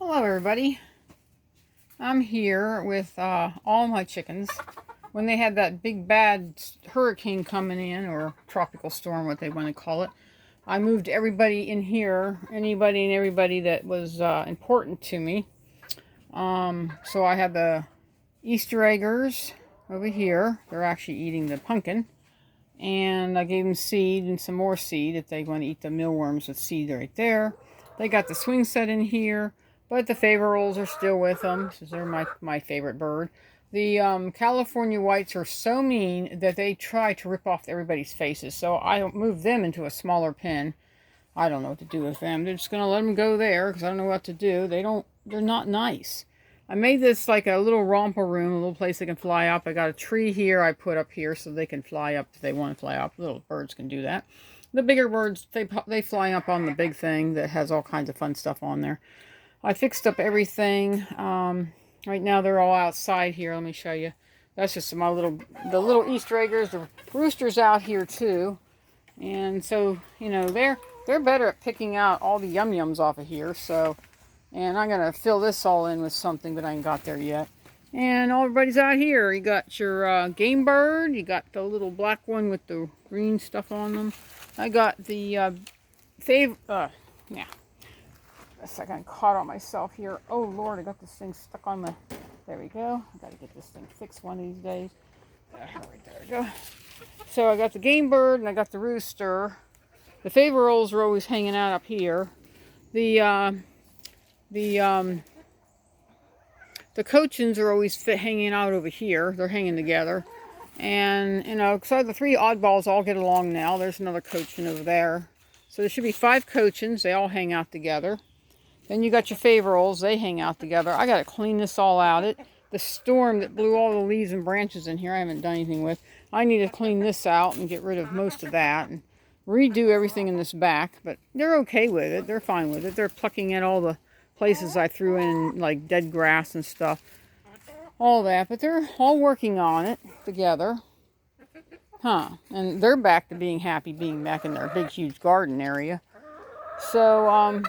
Hello everybody. I'm here with all my chickens. When they had that big bad hurricane coming in, or tropical storm, what they want to call it, I moved everybody in here, anybody and everybody that was important to me. So I had the Easter eggers over here. They're actually eating the pumpkin. And I gave them seed and some more seed if they want to eat the mealworms with seed right there. They got the swing set in here, but the favorals are still with them, because they're my favorite bird. The California whites are so mean that they try to rip off everybody's faces, so I moved them into a smaller pen. I don't know what to do with them. They're just going to let them go there, because I don't know what to do. They're not nice. I made this like a little romper room, a little place they can fly up. I got a tree here I put up here so they can fly up if they want to fly up. Little birds can do that. The bigger birds, they fly up on the big thing that has all kinds of fun stuff on there. I fixed up everything. Right now they're all outside here. Let me show you. That's just the little Easter eggers. The rooster's out here too. And so, you know, they're better at picking out all the yum-yums off of here, so... And I'm going to fill this all in with something, but I ain't got there yet. And everybody's out here. You got your game bird. You got the little black one with the green stuff on them. I got the yeah. A second, I caught on myself here. Oh, Lord, I got this thing stuck on the... There we go. I got to get this thing fixed one of these days. Right there we go. So I got the game bird and I got the rooster. The favorals are always hanging out up here. The cochins are always hanging out over here. They're hanging together. And, you know, so the three oddballs all get along now. There's another cochin over there. So there should be 5 cochins. They all hang out together. Then you got your favorals. They hang out together. I got to clean this all out. The storm that blew all the leaves and branches in here, I haven't done anything with. I need to clean this out and get rid of most of that. And redo everything in this back. But they're okay with it. They're fine with it. They're plucking at all the places I threw in, like dead grass and stuff, all that, but they're all working on it together, and they're back to being happy being back in their big huge garden area. So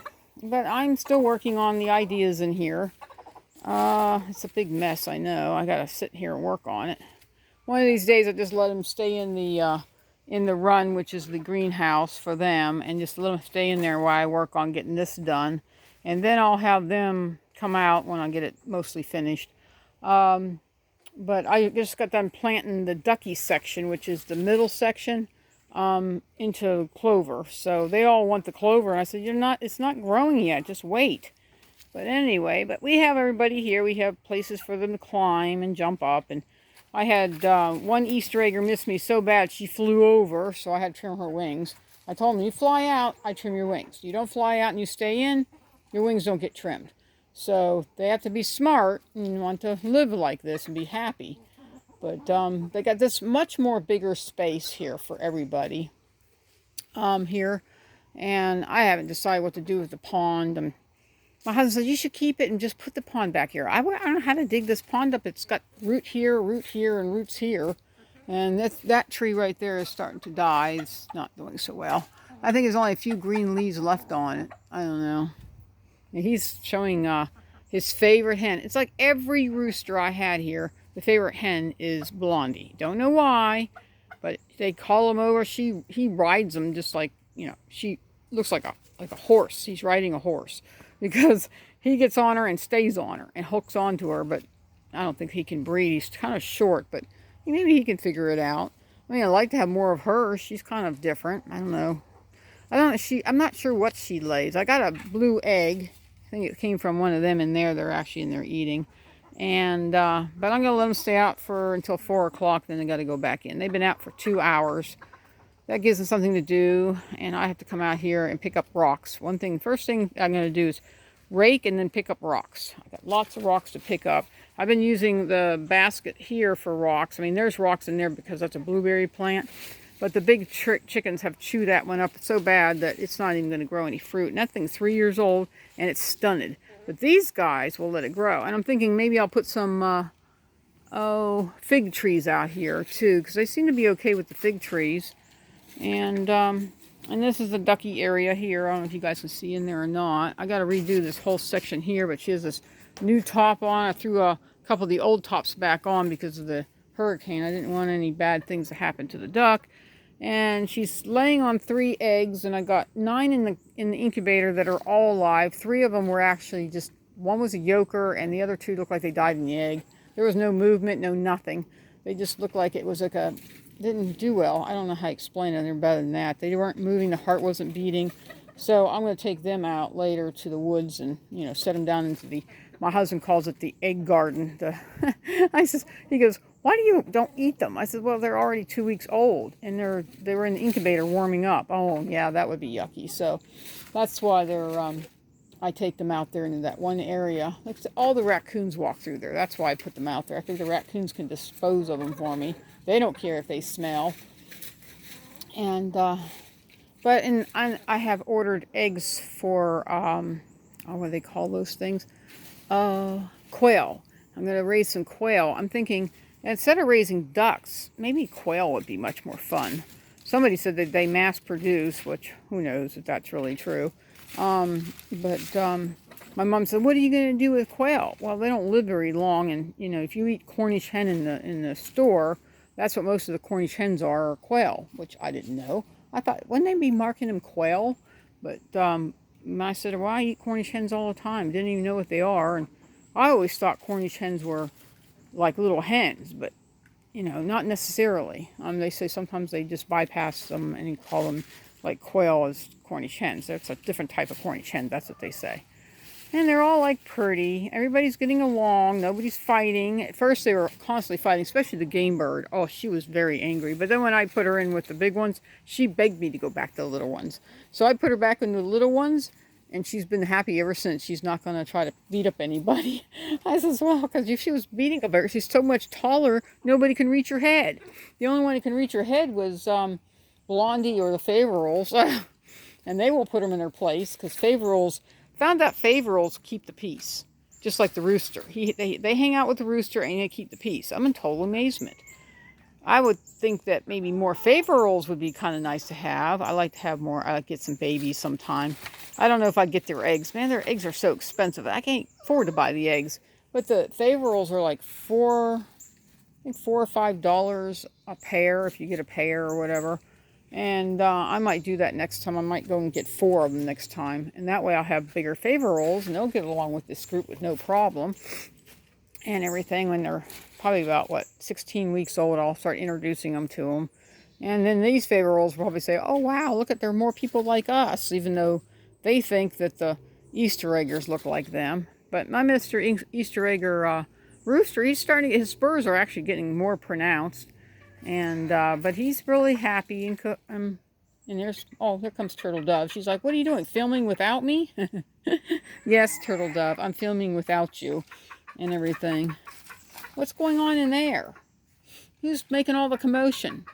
but I'm still working on the ideas in here. It's a big mess, I know. I gotta sit here and work on it. One of these days I just let them stay in the run, which is the greenhouse for them, and just let them stay in there while I work on getting this done. And then I'll have them come out when I get it mostly finished. But I just got done planting the ducky section, which is the middle section, into clover. So they all want the clover. And I said, it's not growing yet. Just wait. But anyway, we have everybody here. We have places for them to climb and jump up. And I had one Easter egger miss me so bad she flew over, so I had to trim her wings. I told them, you fly out, I trim your wings. You don't fly out and you stay in, your wings don't get trimmed. So they have to be smart and want to live like this and be happy. But they got this much more bigger space here for everybody here. And I haven't decided what to do with the pond. My husband said, you should keep it and just put the pond back here. I don't know how to dig this pond up. It's got root here, and roots here. And that tree right there is starting to die. It's not doing so well. I think there's only a few green leaves left on it. I don't know. He's showing his favorite hen. It's like every rooster I had here, the favorite hen is Blondie. Don't know why, but they call him over. He rides them just like, you know, she looks like a horse. He's riding a horse because he gets on her and stays on her and hooks onto her, but I don't think he can breed. He's kind of short, but maybe he can figure it out. I mean, I'd like to have more of her. She's kind of different. I don't know. I'm not sure what she lays. I got a blue egg. I think it came from one of them in there. They're actually in there eating. And, but I'm going to let them stay out until 4 o'clock. Then they got to go back in. They've been out for 2 hours. That gives them something to do. And I have to come out here and pick up rocks. First thing I'm going to do is rake and then pick up rocks. I've got lots of rocks to pick up. I've been using the basket here for rocks. I mean, there's rocks in there because that's a blueberry plant. But the big chickens have chewed that one up so bad that it's not even going to grow any fruit. And that thing's 3 years old and it's stunted. But these guys will let it grow. And I'm thinking maybe I'll put some fig trees out here too, because they seem to be okay with the fig trees. And And this is the ducky area here. I don't know if you guys can see in there or not. I got to redo this whole section here, but she has this new top on. I threw a couple of the old tops back on because of the hurricane. I didn't want any bad things to happen to the duck. And she's laying on 3 eggs, and I got 9 in the incubator that are all alive. 3 of them were actually just, one was a yoker, and the other 2 looked like they died in the egg. There was no movement, no nothing. They just looked like it was like a, didn't do well. I don't know how to explain it. They're better than that. They weren't moving. The heart wasn't beating. So I'm going to take them out later to the woods and, you know, set them down into the, my husband calls it the egg garden. He goes, why do you don't eat them? I said, well, they're already 2 weeks old and they were in the incubator warming up. Oh yeah, that would be yucky. So that's why I take them out there into that one area. Like all the raccoons walk through there. That's why I put them out there. I think the raccoons can dispose of them for me. They don't care if they smell. And I have ordered eggs for what do they call those things? Quail. I'm going to raise some quail. I'm thinking instead of raising ducks, maybe quail would be much more fun. Somebody said that they mass produce, which who knows if that's really true. My mom said, what are you going to do with quail? Well, they don't live very long, and you know, if you eat Cornish hen in the store, that's what most of the Cornish hens are quail, which I didn't know. I thought, wouldn't they be marking them quail? But I said, well, I eat Cornish hens all the time. Didn't even know what they are. And I always thought Cornish hens were like little hens, but, you know, not necessarily. They say sometimes they just bypass them and call them like quail as Cornish hens. That's a different type of Cornish hen. That's what they say. And they're all like pretty. Everybody's getting along. Nobody's fighting. At first they were constantly fighting, especially the game bird. Oh, she was very angry. But then when I put her in with the big ones, she begged me to go back to the little ones. So I put her back into the little ones, and she's been happy ever since. She's not going to try to beat up anybody. I says, well, because if she was beating up her, she's so much taller, nobody can reach her head. The only one who can reach her head was Blondie or the Favorals. And they will put them in their place, because Favorals... Found out Favorals keep the peace, just like the rooster. They hang out with the rooster and they keep the peace. I'm in total amazement. I would think that maybe more Favorals would be kind of nice to have. I like to have more. I like to get some babies sometime. I don't know if I'd get their eggs. Man, their eggs are so expensive. I can't afford to buy the eggs. But the Favorals are like $4 or $5 a pair if you get a pair or whatever. And I might do that next time. I might go and get 4 of them next time. And that way I'll have bigger Favorals, and they'll get along with this group with no problem. And everything, when they're probably about, 16 weeks old, I'll start introducing them to them. And then these Favorals will probably say, oh, wow, look at, there are more people like us, even though they think that the Easter eggers look like them. But my Mr. Easter egger rooster, he's starting, his spurs are actually getting more pronounced. And but he's really happy, and there's, oh, here comes Turtle Dove. She's like, what are you doing, filming without me? Yes, Turtle Dove, I'm filming without you and everything. What's going on in there? Who's making all the commotion?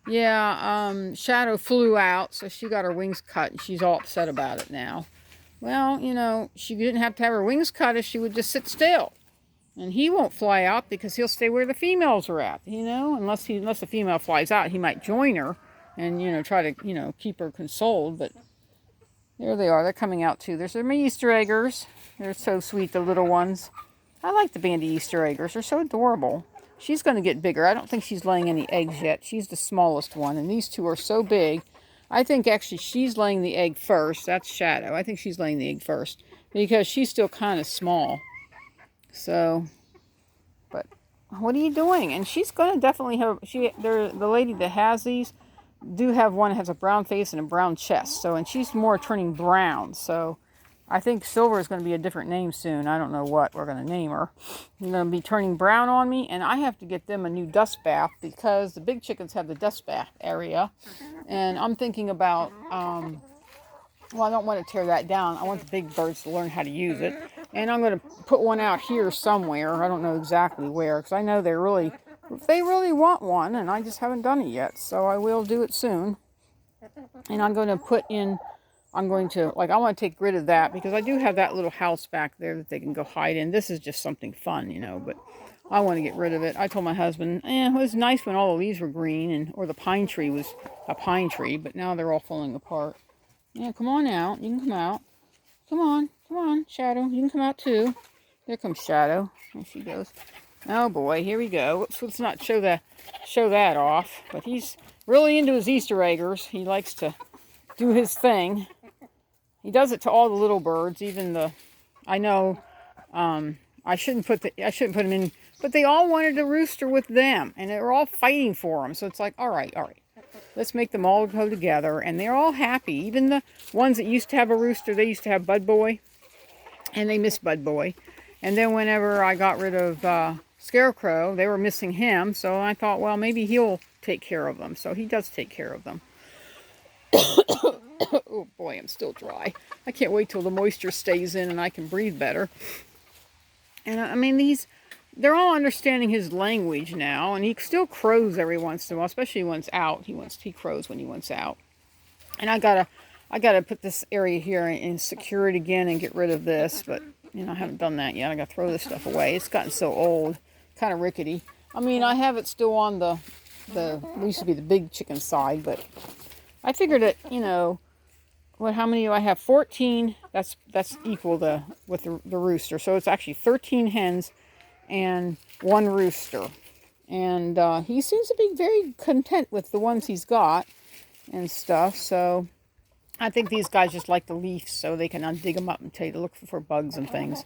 Yeah, Shadow flew out, so she got her wings cut, and she's all upset about it now. Well, you know, she didn't have to have her wings cut if she would just sit still. And he won't fly out because he'll stay where the females are at, you know. Unless the female flies out, he might join her and, you know, try to, you know, keep her consoled. But there they are. They're coming out too. There's my Easter eggers. They're so sweet, the little ones. I like the bandy Easter eggers. They're so adorable. She's going to get bigger. I don't think she's laying any eggs yet. She's the smallest one. And these two are so big. I think actually she's laying the egg first. That's Shadow. I think she's laying the egg first because she's still kind of small. So, but what are you doing? And she's going to definitely have, the lady that has these do have one that has a brown face and a brown chest. So, and she's more turning brown. So, I think Silver is going to be a different name soon. I don't know what we're going to name her. She's going to be turning brown on me. And I have to get them a new dust bath because the big chickens have the dust bath area. And I'm thinking about, well, I don't want to tear that down. I want the big birds to learn how to use it. And I'm going to put one out here somewhere. I don't know exactly where, because I know they really want one, and I just haven't done it yet. So I will do it soon. And I'm going to put in I'm going to, like, I want to take rid of that because I do have that little house back there that they can go hide in. This is just something fun, you know, but I want to get rid of it. I told my husband, it was nice when all the leaves were green and or the pine tree was a pine tree, but now they're all falling apart. Yeah, come on out. You can come out. Come on, Shadow. You can come out too. There comes Shadow. There she goes. Oh boy, here we go. Whoops, let's not show that off. But he's really into his Easter eggers. He likes to do his thing. He does it to all the little birds, even the. I know, I shouldn't put him in, but they all wanted a rooster with them, and they were all fighting for him. So it's like, all right, let's make them all go together, and they're all happy. Even the ones that used to have a rooster, they used to have Bud Boy, and they miss Bud Boy. And then whenever I got rid of Scarecrow, they were missing him. So I thought, well, maybe he'll take care of them. So he does take care of them. Oh boy, I'm still dry. I can't wait till the moisture stays in and I can breathe better. And I mean, they're all understanding his language now, and he still crows every once in a while, especially when it's out. He crows when he wants out. And I gotta put this area here and secure it again and get rid of this, but I haven't done that yet. I gotta throw this stuff away. It's gotten so old, kind of rickety. I mean, I have it still on the it used to be the big chicken side, but I figured that, how many do I have? 14. That's equal with the rooster. So it's actually 13 hens and 1 rooster. And he seems to be very content with the ones he's got and stuff. So I think these guys just like the leaves so they can dig them up and take a look for bugs and things.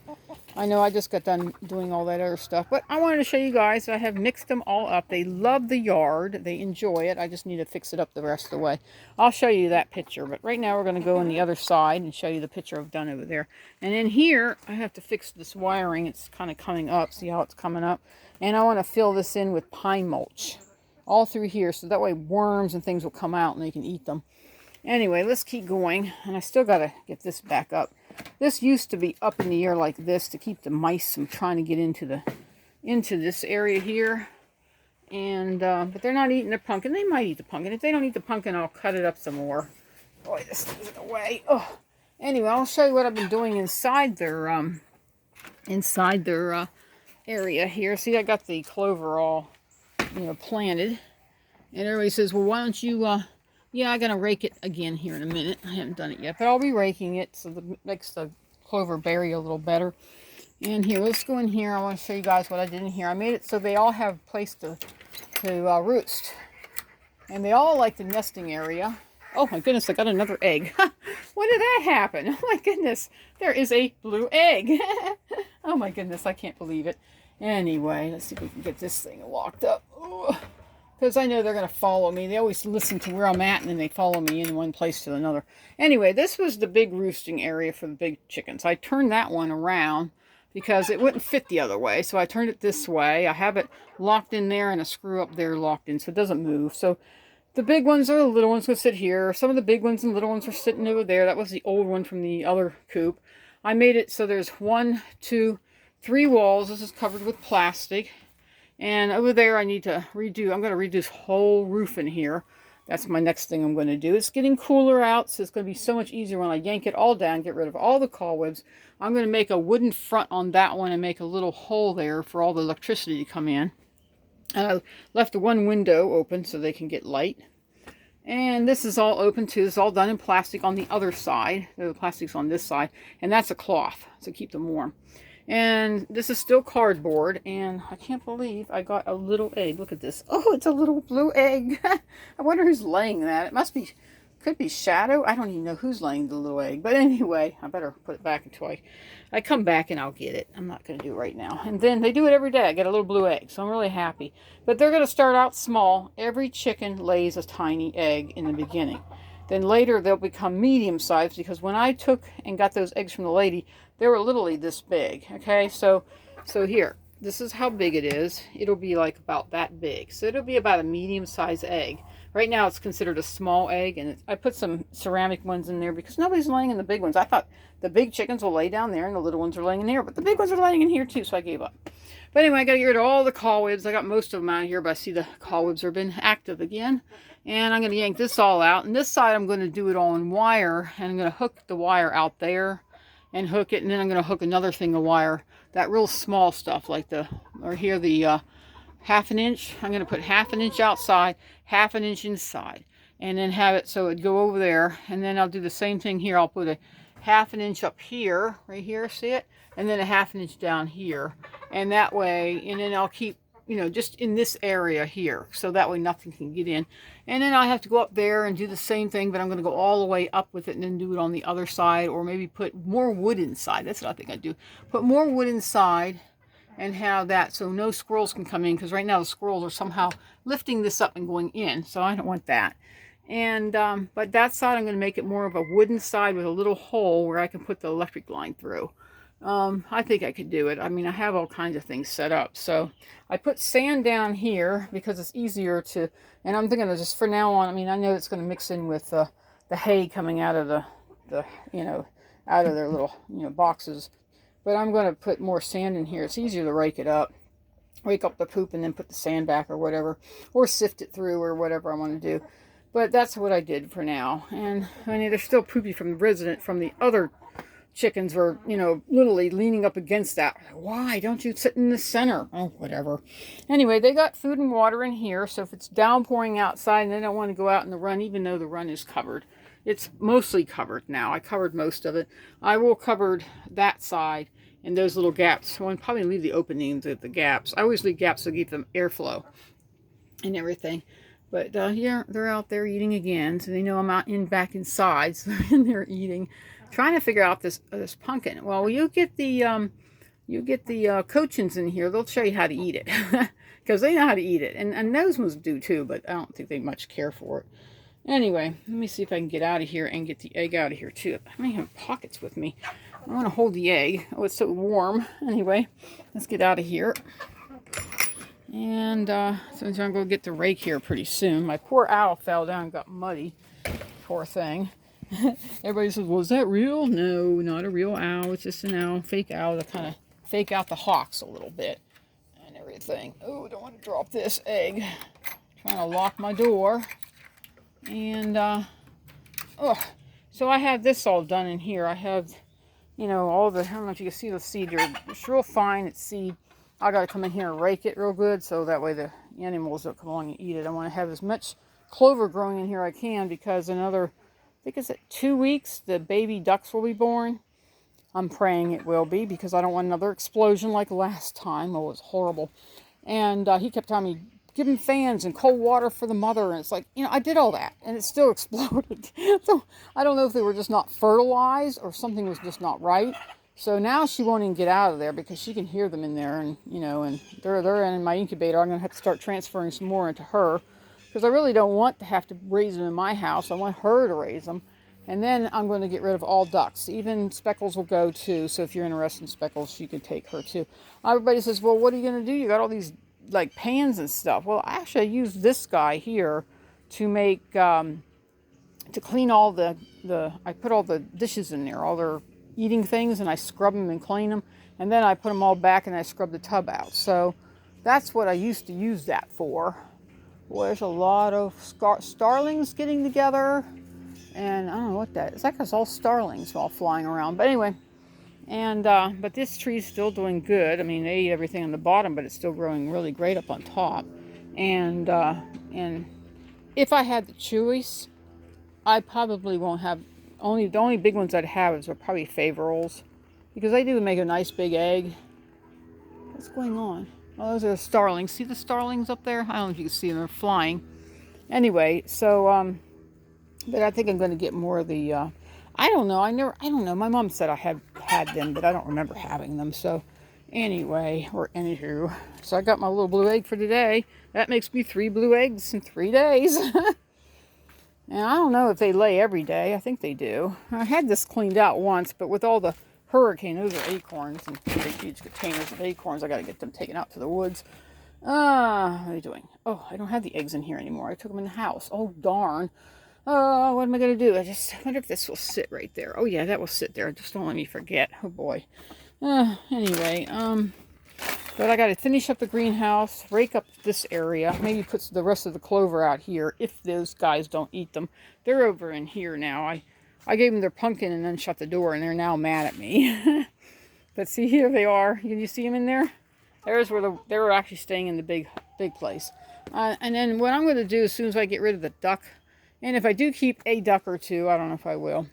I know I just got done doing all that other stuff, but I wanted to show you guys I have mixed them all up. They love the yard. They enjoy it. I just need to fix it up the rest of the way. I'll show you that picture, but right now we're going to go on the other side and show you the picture I've done over there. And in here, I have to fix this wiring. It's kind of coming up. See how it's coming up? And I want to fill this in with pine mulch all through here, so that way worms and things will come out and they can eat them. Anyway, let's keep going, and I still got to get this back up. This used to be up in the air like this to keep the mice from trying to get into this area here. And but they're not eating the pumpkin. They might eat the pumpkin. If they don't eat the pumpkin, I'll cut it up some more. Boy, this is in the way. Oh, anyway, I'll show you what I've been doing inside their area here. See, I got the clover all planted, and everybody says, well, why don't you yeah, I'm going to rake it again here in a minute. I haven't done it yet, but I'll be raking it so it makes the clover berry a little better. And here, let's go in here. I want to show you guys what I did in here. I made it so they all have a place to roost. And they all like the nesting area. Oh my goodness, I got another egg. When did that happen? Oh my goodness, there is a blue egg. Oh my goodness, I can't believe it. Anyway, let's see if we can get this thing locked up. Because I know they're going to follow me. They always listen to where I'm at, and then they follow me in one place to another. Anyway, this was the big roosting area for the big chickens. I turned that one around because it wouldn't fit the other way. So I turned it this way. I have it locked in there and a screw up there locked in so it doesn't move. So the big ones or the little ones will sit here. Some of the big ones and little ones are sitting over there. That was the old one from the other coop. I made it so there's 1, 2, 3 walls. This is covered with plastic. And over there I need to redo. I'm going to redo this whole roof in here. That's my next thing I'm going to do. It's getting cooler out, so it's going to be so much easier when I yank it all down, get rid of all the cobwebs. I'm going to make a wooden front on that one and make a little hole there for all the electricity to come in. And I left the one window open so they can get light. And this is all open too. It's all done in plastic on the other side. The plastic's on this side. And that's a cloth to keep them warm. And this is still cardboard, and I can't believe I got a little egg. Look at this. Oh, it's a little blue egg. I wonder who's laying that. It could be Shadow. I don't even know who's laying the little egg. But anyway, I better put it back until I come back and I'll get it. I'm not going to do it right now. And then they do it every day. I get a little blue egg, so I'm really happy. But they're going to start out small. Every chicken lays a tiny egg in the beginning. Then later they'll become medium-sized, because when I took and got those eggs from the lady, they were literally this big. Okay, so here, this is how big it is. It'll be like about that big. So it'll be about a medium-sized egg. Right now it's considered a small egg, and I put some ceramic ones in there because nobody's laying in the big ones. I thought the big chickens will lay down there and the little ones are laying in here, but the big ones are laying in here too, so I gave up. But anyway, I got to get rid of all the cobwebs. I got most of them out of here, but I see the cobwebs have been active again. And I'm going to yank this all out. And this side I'm going to do it all in wire, and I'm going to hook the wire out there and hook it, and then I'm going to hook another thing of wire, that real small stuff like the 1/2 inch. I'm going to put 1/2 inch outside, 1/2 inch inside, and then have it so it'd go over there. And then I'll do the same thing here. I'll put a 1/2 inch up here, right here, see it? And then a 1/2 inch down here. And that way, and then I'll keep, you know, just in this area here, so that way nothing can get in. And then I have to go up there and do the same thing, but I'm going to go all the way up with it and then do it on the other side, or maybe put more wood inside. That's what I think I'd do. Put more wood inside and have that so no squirrels can come in, because right now the squirrels are somehow lifting this up and going in, so I don't want that. And but that side I'm going to make it more of a wooden side with a little hole where I can put the electric line through. I think I could do it. I mean, I have all kinds of things set up. So I put sand down here because it's easier to, and I'm thinking of just for now on, I mean, I know it's going to mix in with the hay coming out of the you know, out of their little, you know, boxes. But I'm going to put more sand in here. It's easier to rake up the poop and then put the sand back or whatever, or sift it through or whatever I want to do. But that's what I did for now. And I mean, they're still poopy from the other chickens were, you know, literally leaning up against that. Why don't you sit in the center? Oh, whatever. Anyway, they got food and water in here, so if it's downpouring outside and they don't want to go out in the run, even though the run is covered, it's mostly covered now. I covered most of it. I will cover that side and those little gaps. So I'll probably leave the openings at the gaps. I always leave gaps to give them airflow and everything. But yeah, they're out there eating again, so they know I'm out back inside, so they're in there eating. Trying to figure out this pumpkin. Well, you get the cochins in here. They'll show you how to eat it because they know how to eat it, and those ones do too. But I don't think they much care for it. Anyway, let me see if I can get out of here and get the egg out of here too. I may have pockets with me. I want to hold the egg. Oh, it's so warm. Anyway, let's get out of here. And so I'm going to go get the rake here pretty soon. My poor owl fell down and got muddy. Poor thing. Everybody says, well, is that real? No, not a real owl. It's just an owl, fake owl to kind of fake out the hawks a little bit and everything. Oh, don't want to drop this egg. Trying to lock my door. And, so I have this all done in here. I have, you know, all the, I don't know if you can see the seed here. It's real fine. It's seed. I got to come in here and rake it real good so that way the animals don't come along and eat it. I want to have as much clover growing in here I can, because another, I think it's 2 weeks, the baby ducks will be born. I'm praying it will be, because I don't want another explosion like last time. Oh, it was horrible. And he kept telling me, give them fans and cold water for the mother. And it's like, you know, I did all that and it still exploded. So I don't know if they were just not fertilized or something was just not right. So now she won't even get out of there because she can hear them in there. And, you know, and they're in my incubator. I'm going to have to start transferring some more into her, because I really don't want to have to raise them in my house. I want her to raise them. And then I'm going to get rid of all ducks. Even Speckles will go too. So if you're interested in Speckles, you can take her too. Everybody says, well, what are you going to do? You got all these like pans and stuff. Well, actually I use this guy here to make, to clean all I put all the dishes in there, all their eating things, and I scrub them and clean them. And then I put them all back and I scrub the tub out. So that's what I used to use that for. Boy, there's a lot of starlings getting together, and I don't know what that is. It's like it's all starlings all flying around. But anyway, and but this tree's still doing good. I mean, they eat everything on the bottom, but it's still growing really great up on top. And if I had the choice, I probably won't have the only big ones I'd have are probably favorals, because they do make a nice big egg. What's going on? Oh, those are the starlings. See the starlings up there? I don't know if you can see them. They're flying. Anyway, so, but I think I'm going to get more of the, I don't know. I don't know. My mom said I had them, but I don't remember having them. So, anyway, or anywho. So I got my little blue egg for today. That makes me 3 blue eggs in 3 days. And I don't know if they lay every day. I think they do. I had this cleaned out once, but with all the hurricane, those are acorns, and big huge containers of acorns. I got to get them taken out to the woods. What are you doing? Oh, I don't have the eggs in here anymore. I took them in the house. Oh, darn. Oh, what am I going to do? I wonder if this will sit right there. Oh, yeah, that will sit there. Just don't let me forget. Oh, boy. Anyway, but I got to finish up the greenhouse, rake up this area, maybe put the rest of the clover out here if those guys don't eat them. They're over in here now. I gave them their pumpkin and then shut the door, and they're now mad at me. But see, here they are. Can you see them in there? There's where they were actually staying in the big place. And then what I'm going to do as soon as I get rid of the duck, and if I do keep a duck or two, I don't know if I will,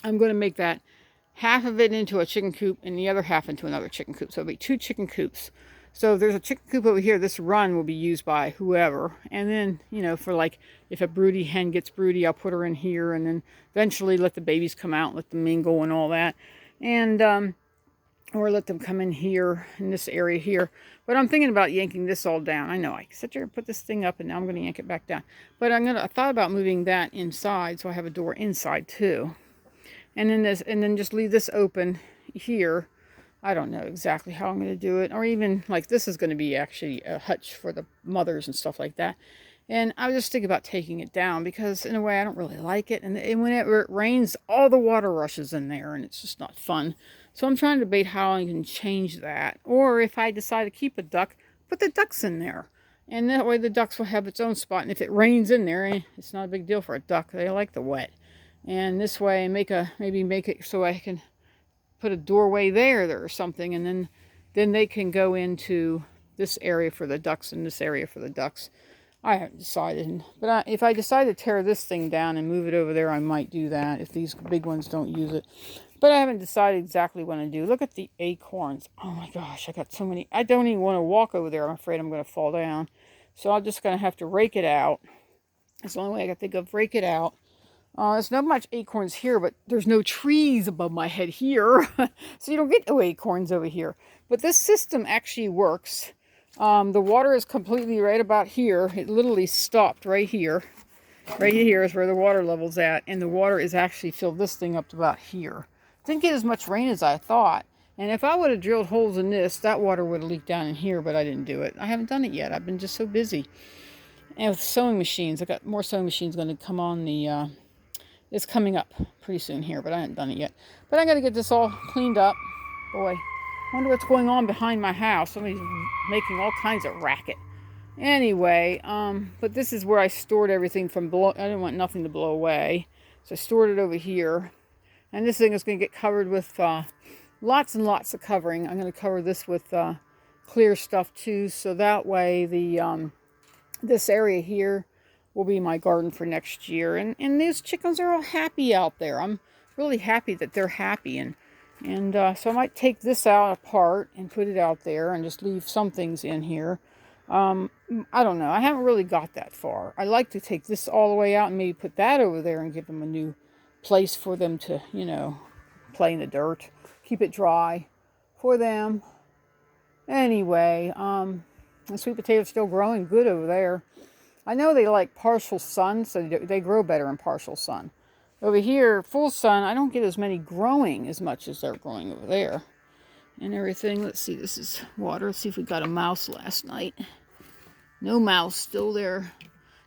I'm going to make that half of it into a chicken coop and the other half into another chicken coop. So it'll be 2 chicken coops. So if there's a chicken coop over here, this run will be used by whoever. And then, you know, for like, if a broody hen gets broody, I'll put her in here, and then eventually let the babies come out, let them mingle and all that. And, or let them come in here, in this area here. But I'm thinking about yanking this all down. I know, I sit here and put this thing up, and now I'm going to yank it back down. But I thought about moving that inside, so I have a door inside too. And then just leave this open here. I don't know exactly how I'm going to do it. Or even, like, this is going to be actually a hutch for the mothers and stuff like that. And I was just thinking about taking it down because, in a way, I don't really like it. And whenever it rains, all the water rushes in there, and it's just not fun. So I'm trying to debate how I can change that. Or if I decide to keep a duck, put the ducks in there. And that way the ducks will have its own spot. And if it rains in there, it's not a big deal for a duck. They like the wet. And this way, maybe make it so I can put a doorway there or something. And then they can go into this area for the ducks and this area for the ducks. I haven't decided. But if I decide to tear this thing down and move it over there, I might do that if these big ones don't use it. But I haven't decided exactly what to do. Look at the acorns. Oh my gosh, I got so many. I don't even want to walk over there. I'm afraid I'm going to fall down. So I'm just going to have to rake it out. That's the only way I can think of. Rake it out. There's not much acorns here, but there's no trees above my head here. So you don't get no acorns over here. But this system actually works. The water is completely right about here. It literally stopped right here. Right here is where the water level's at. And the water is actually filled this thing up to about here. Didn't get as much rain as I thought. And if I would have drilled holes in this, that water would have leaked down in here, but I didn't do it. I haven't done it yet. I've been just so busy. And with sewing machines, I got more sewing machines going to come on the... It's coming up pretty soon here, but I haven't done it yet. But I got to get this all cleaned up. Boy, I wonder what's going on behind my house. Somebody's making all kinds of racket. Anyway, but this is where I stored everything from below. I didn't want nothing to blow away. So I stored it over here. And this thing is going to get covered with lots and lots of covering. I'm going to cover this with clear stuff too. So that way this area here will be my garden for next year. And these chickens are all happy out there. I'm really happy that they're happy. And so I might take this out apart and put it out there and just leave some things in here. I don't know. I haven't really got that far. I like to take this all the way out and maybe put that over there and give them a new place for them to, you know, play in the dirt. Keep it dry for them. Anyway, the sweet potato's still growing good over there. I know they like partial sun, so they grow better in partial sun. Over here, full sun, I don't get as many growing as much as they're growing over there. And everything. Let's see, this is water. Let's see if we got a mouse last night. No mouse, still there.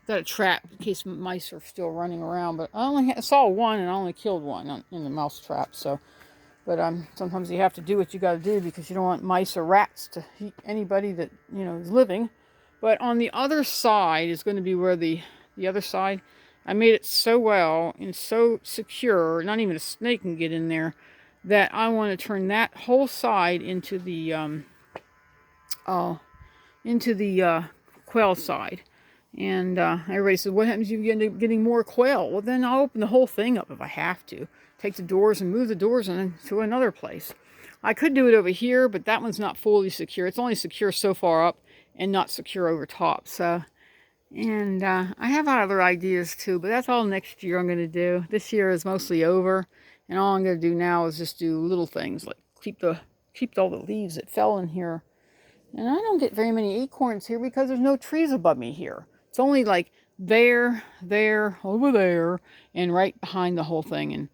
Got a trap in case mice are still running around. But I only saw one, and I only killed one in the mouse trap. So, but sometimes you have to do what you got to do because you don't want mice or rats to eat anybody that, you know, is living. But on the other side is going to be where the other side, I made it so well and so secure, not even a snake can get in there, that I want to turn that whole side into the quail side. And everybody says, what happens if you end up getting more quail? Well, then I'll open the whole thing up if I have to. Take the doors and move the doors to another place. I could do it over here, but that one's not fully secure. It's only secure so far up and not secure over top. So, and I have other ideas too, but that's all next year I'm going to do. This year is mostly over, and all I'm going to do now is just do little things like keep all the leaves that fell in here. And I don't get very many acorns here because there's no trees above me here. It's only like there, over there, and right behind the whole thing and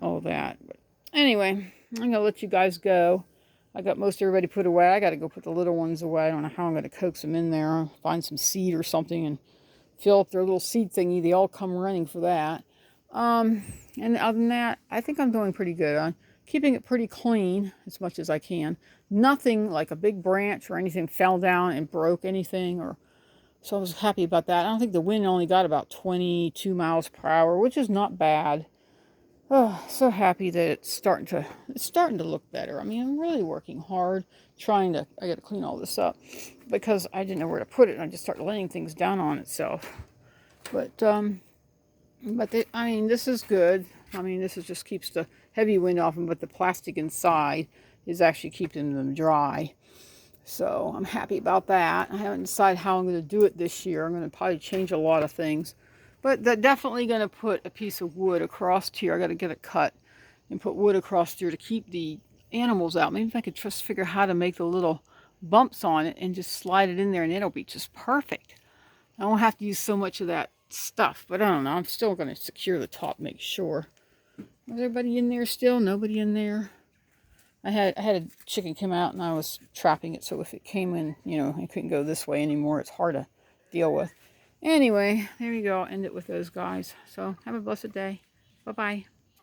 all that. But anyway, I'm going to let you guys go. I got most everybody put away. I got to go put the little ones away. I don't know how I'm going to coax them in there. I'll find some seed or something and fill up their little seed thingy. They all come running for that. And other than that, I think I'm doing pretty good on keeping it pretty clean as much as I can. Nothing like a big branch or anything fell down and broke anything, or so I was happy about that. I don't think the wind only got about 22 miles per hour, which is not bad. Oh, so happy that it's starting to look better. I mean, I'm really working hard, I got to clean all this up because I didn't know where to put it, and I just started laying things down on itself. But I mean, this is good. I mean, this is just keeps the heavy wind off them, but the plastic inside is actually keeping them dry. So I'm happy about that. I haven't decided how I'm going to do it this year. I'm going to probably change a lot of things. But they're definitely going to put a piece of wood across here. I got to get it cut and put wood across here to keep the animals out. Maybe if I could just figure how to make the little bumps on it and just slide it in there, and it'll be just perfect. I won't have to use so much of that stuff, but I don't know. I'm still going to secure the top, make sure. Was everybody in there still? Nobody in there? I had a chicken come out, and I was trapping it, so if it came in, you know, it couldn't go this way anymore. It's hard to deal with. Anyway, there you go. I'll end it with those guys. So have a blessed day. Bye-bye.